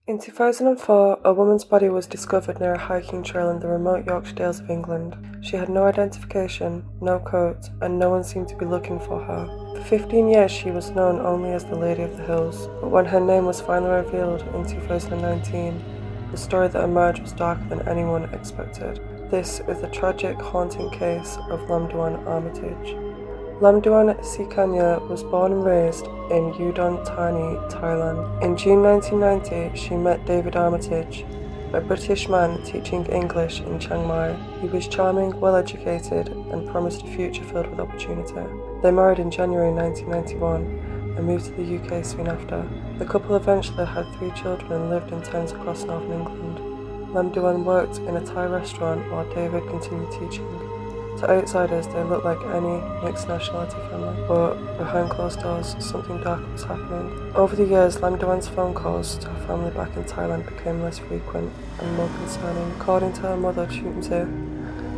In 2004, a woman's body was discovered near a hiking trail in the remote Yorkshire Dales of England. She had no identification, no coat, and no one seemed to be looking for her. For 15 years she was known only as the Lady of the Hills, but when her name was finally revealed in 2019, the story that emerged was darker than anyone expected. This is the tragic, haunting case of Lamduan Armitage. Lamduan Sikanya was born and raised in Udon Thani, Thailand. In June 1990, she met David Armitage, a British man teaching English in Chiang Mai. He was charming, well-educated, and promised a future filled with opportunity. They married in January 1991 and moved to the UK soon after. The couple eventually had 3 children and lived in towns across northern England. Lamduan worked in a Thai restaurant while David continued teaching. To outsiders, they looked like any mixed nationality family, but behind closed doors, something dark was happening. Over the years, Lamduan's phone calls to her family back in Thailand became less frequent and more concerning. According to her mother, Chumte,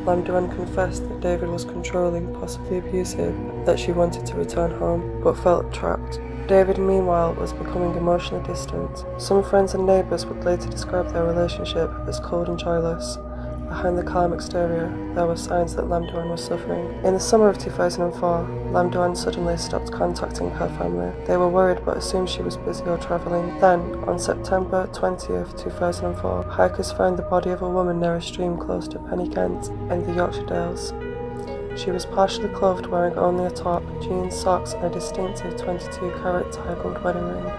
Lamduan confessed that David was controlling, possibly abusive, that she wanted to return home, but felt trapped. David, meanwhile, was becoming emotionally distant. Some friends and neighbours would later describe their relationship as cold and joyless. Behind the calm exterior, there were signs that Lamduan was suffering. In the summer of 2004, Lamduan suddenly stopped contacting her family. They were worried but assumed she was busy or travelling. Then, on September 20th, 2004, hikers found the body of a woman near a stream close to Penny Kent in the Yorkshire Dales. She was partially clothed, wearing only a top, jeans, socks, and a distinctive 22-carat Thai gold wedding ring.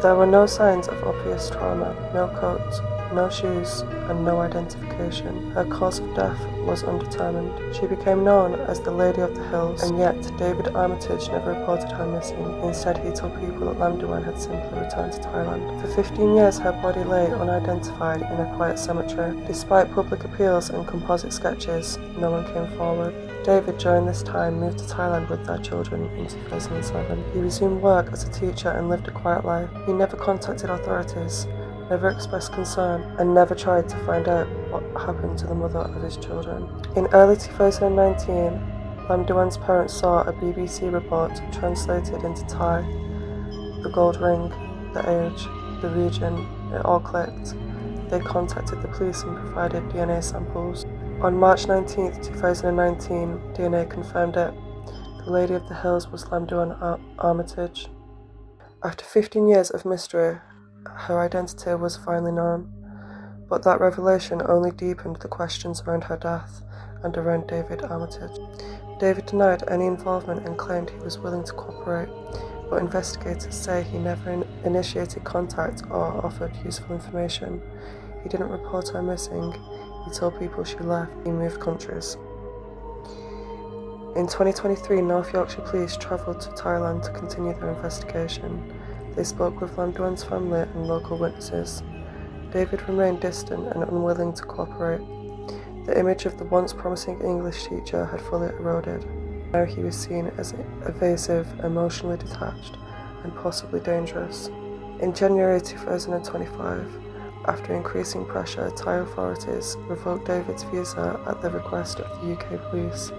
There were no signs of obvious trauma, no coat, no shoes, and no identification. Her cause of death was undetermined. She became known as the Lady of the Hills, and yet David Armitage never reported her missing. Instead, he told people that Lamduan had simply returned to Thailand. For 15 years, her body lay unidentified in a quiet cemetery. Despite public appeals and composite sketches, no one came forward. David, during this time, moved to Thailand with their children in 2007. He resumed work as a teacher and lived a quiet life. He never contacted authorities, never expressed concern, and never tried to find out what happened to the mother of his children. In early 2019, Lamduan's parents saw a BBC report translated into Thai. The gold ring, the age, the region, it all clicked. They contacted the police and provided DNA samples. On March 19, 2019, DNA confirmed it. The Lady of the Hills was Lamduan Armitage. After 15 years of mystery, her identity was finally known, but that revelation only deepened the questions around her death and around David Armitage. David denied any involvement and claimed he was willing to cooperate, but investigators say he never initiated contact or offered useful information. He didn't report her missing. He told people she left. He moved countries. In 2023, North Yorkshire Police travelled to Thailand to continue their investigation. They spoke with Lamduan's family and local witnesses. David remained distant and unwilling to cooperate. The image of the once promising English teacher had fully eroded. Now he was seen as evasive, emotionally detached, and possibly dangerous. In January 2025, after increasing pressure, Thai authorities revoked David's visa at the request of the UK police.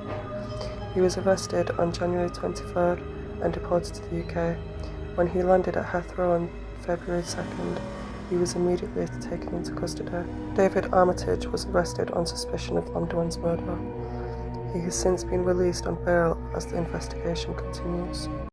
He was arrested on January 23rd and deported to the UK. When he landed at Heathrow on February 2nd, he was immediately taken into custody. David Armitage was arrested on suspicion of Lamduan's murder. He has since been released on bail as the investigation continues.